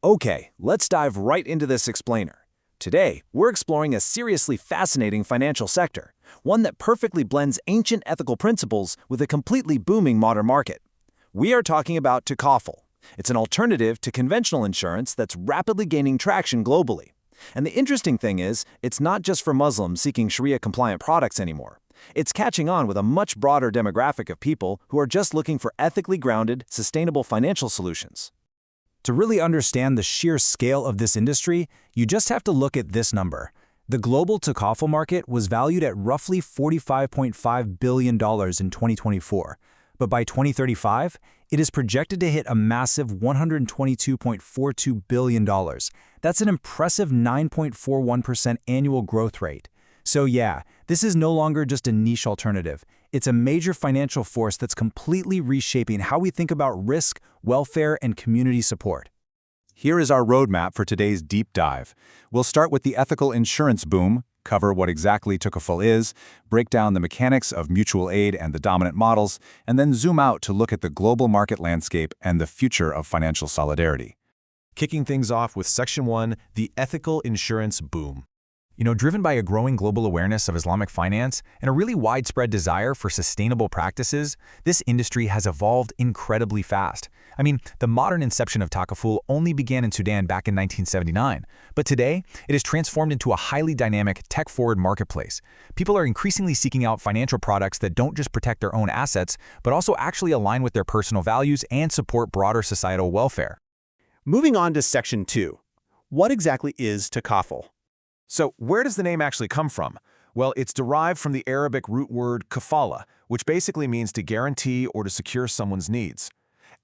Okay, let's dive right into this explainer. Today, we're exploring a seriously fascinating financial sector, one that perfectly blends ancient ethical principles with a completely booming modern market. We are talking about Takaful. It's an alternative to conventional insurance that's rapidly gaining traction globally. And the interesting thing is, it's not just for Muslims seeking Sharia-compliant products anymore. It's catching on with a much broader demographic of people who are just looking for ethically grounded, sustainable financial solutions. To really understand the sheer scale of this industry, you just have to look at this number. The global Takaful market was valued at roughly $45.5 billion in 2024, but by 2035, it is projected to hit a massive $122.42 billion. That's an impressive 9.41% annual growth rate. So yeah, this is no longer just a niche alternative. It's a major financial force that's completely reshaping how we think about risk, welfare, and community support. Here is our roadmap for today's deep dive. We'll start with the ethical insurance boom, cover what exactly Takaful is, break down the mechanics of mutual aid and the dominant models, and then zoom out to look at the global market landscape and the future of financial solidarity. Kicking things off with Section 1, the ethical insurance boom. Driven by a growing global awareness of Islamic finance and a really widespread desire for sustainable practices, this industry has evolved incredibly fast. The modern inception of Takaful only began in Sudan back in 1979, but today it has transformed into a highly dynamic, tech-forward marketplace. People are increasingly seeking out financial products that don't just protect their own assets, but also actually align with their personal values and support broader societal welfare. Moving on to Section 2. What exactly is Takaful? So where does the name actually come from? Well, it's derived from the Arabic root word kafala, which basically means to guarantee or to secure someone's needs.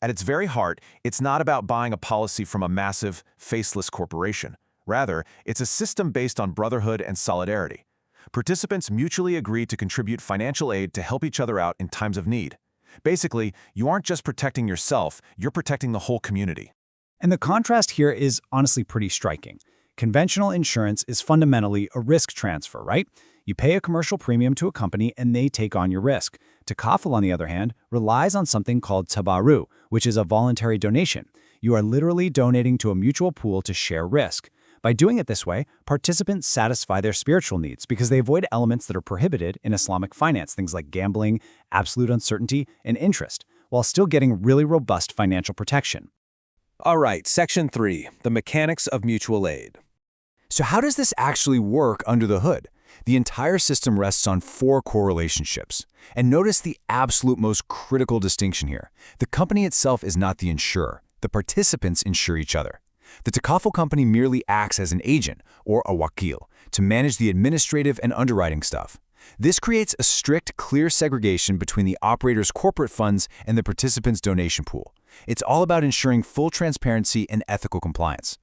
At its very heart, it's not about buying a policy from a massive, faceless corporation. Rather, it's a system based on brotherhood and solidarity. Participants mutually agree to contribute financial aid to help each other out in times of need. Basically, you aren't just protecting yourself, you're protecting the whole community. And the contrast here is honestly pretty striking. Conventional insurance is fundamentally a risk transfer, right? You pay a commercial premium to a company and they take on your risk. Takaful, on the other hand, relies on something called tabaru, which is a voluntary donation. You are literally donating to a mutual pool to share risk. By doing it this way, participants satisfy their spiritual needs because they avoid elements that are prohibited in Islamic finance, things like gambling, absolute uncertainty, and interest, while still getting really robust financial protection. All right, Section 3, the mechanics of mutual aid. So how does this actually work under the hood? The entire system rests on 4 core relationships. And notice the absolute most critical distinction here. The company itself is not the insurer. The participants insure each other. The Takaful company merely acts as an agent, or a wakil, to manage the administrative and underwriting stuff. This creates a strict, clear segregation between the operator's corporate funds and the participants' donation pool. It's all about ensuring full transparency and ethical compliance.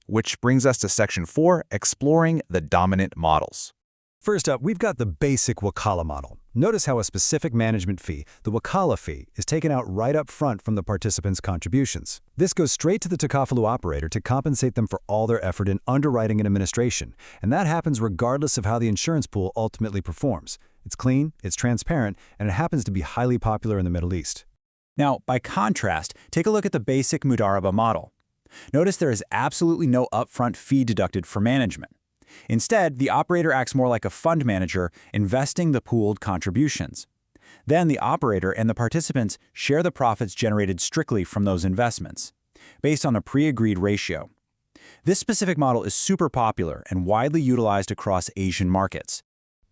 Which brings us to Section 4, exploring the dominant models. First up, we've got the basic wakala model. Notice how a specific management fee, the wakala fee, is taken out right up front from the participants' contributions. This goes straight to the Takafulu operator to compensate them for all their effort in underwriting and administration, and that happens regardless of how the insurance pool ultimately performs. It's clean, it's transparent, and it happens to be highly popular in the Middle East. Now, by contrast, take a look at the basic mudaraba model. Notice there is absolutely no upfront fee deducted for management. Instead, the operator acts more like a fund manager, investing the pooled contributions. Then the operator and the participants share the profits generated strictly from those investments, based on a pre-agreed ratio. This specific model is super popular and widely utilized across Asian markets.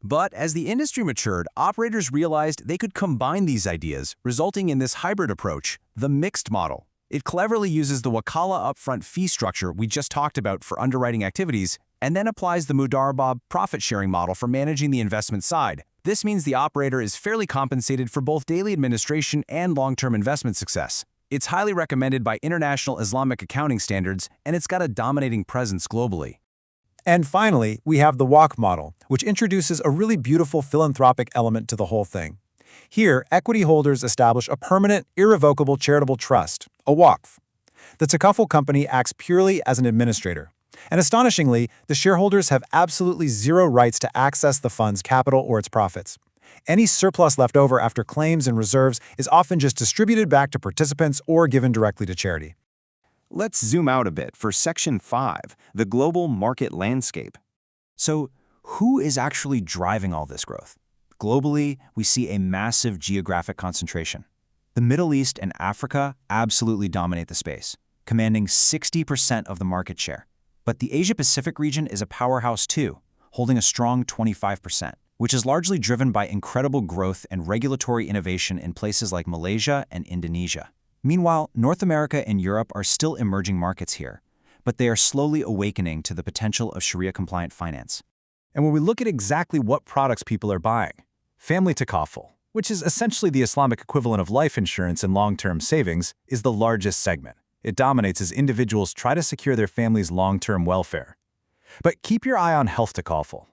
But as the industry matured, operators realized they could combine these ideas, resulting in this hybrid approach, the mixed model. It cleverly uses the wakala upfront fee structure we just talked about for underwriting activities and then applies the mudaraba profit-sharing model for managing the investment side. This means the operator is fairly compensated for both daily administration and long-term investment success. It's highly recommended by international Islamic accounting standards, and it's got a dominating presence globally. And finally, we have the WAC model, which introduces a really beautiful philanthropic element to the whole thing. Here, equity holders establish a permanent, irrevocable charitable trust, a waqf. The Takaful company acts purely as an administrator. And astonishingly, the shareholders have absolutely zero rights to access the fund's capital or its profits. Any surplus left over after claims and reserves is often just distributed back to participants or given directly to charity. Let's zoom out a bit for Section 5, the global market landscape. So, who is actually driving all this growth? Globally, we see a massive geographic concentration. The Middle East and Africa absolutely dominate the space, commanding 60% of the market share. But the Asia-Pacific region is a powerhouse too, holding a strong 25%, which is largely driven by incredible growth and regulatory innovation in places like Malaysia and Indonesia. Meanwhile, North America and Europe are still emerging markets here, but they are slowly awakening to the potential of Sharia-compliant finance. And when we look at exactly what products people are buying, family takaful, which is essentially the Islamic equivalent of life insurance and long-term savings, is the largest segment. It dominates as individuals try to secure their family's long-term welfare. But keep your eye on health takaful.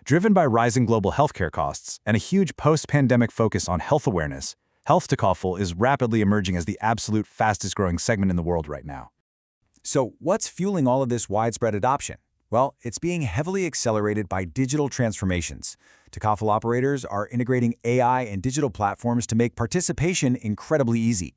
Driven by rising global healthcare costs and a huge post-pandemic focus on health awareness, health takaful is rapidly emerging as the absolute fastest-growing segment in the world right now. So, what's fueling all of this widespread adoption? Well, it's being heavily accelerated by digital transformations. Takaful operators are integrating AI and digital platforms to make participation incredibly easy.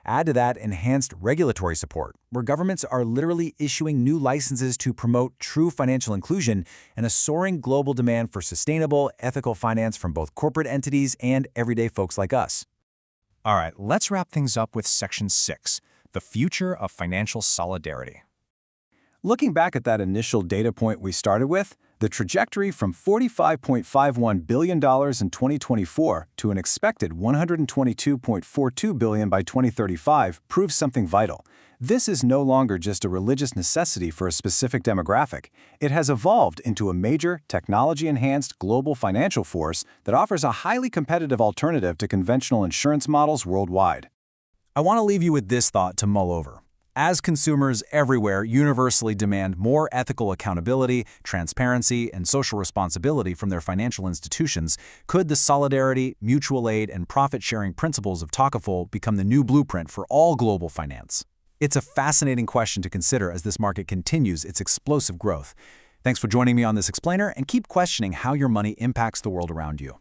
Add to that enhanced regulatory support, where governments are literally issuing new licenses to promote true financial inclusion and a soaring global demand for sustainable, ethical finance from both corporate entities and everyday folks like us. All right, let's wrap things up with Section 6, the future of financial solidarity. Looking back at that initial data point we started with, the trajectory from $45.51 billion in 2024 to an expected $122.42 billion by 2035 proves something vital. This is no longer just a religious necessity for a specific demographic. It has evolved into a major, technology-enhanced global financial force that offers a highly competitive alternative to conventional insurance models worldwide. I want to leave you with this thought to mull over. As consumers everywhere universally demand more ethical accountability, transparency, and social responsibility from their financial institutions, could the solidarity, mutual aid, and profit-sharing principles of takaful become the new blueprint for all global finance? It's a fascinating question to consider as this market continues its explosive growth. Thanks for joining me on this explainer, and keep questioning how your money impacts the world around you.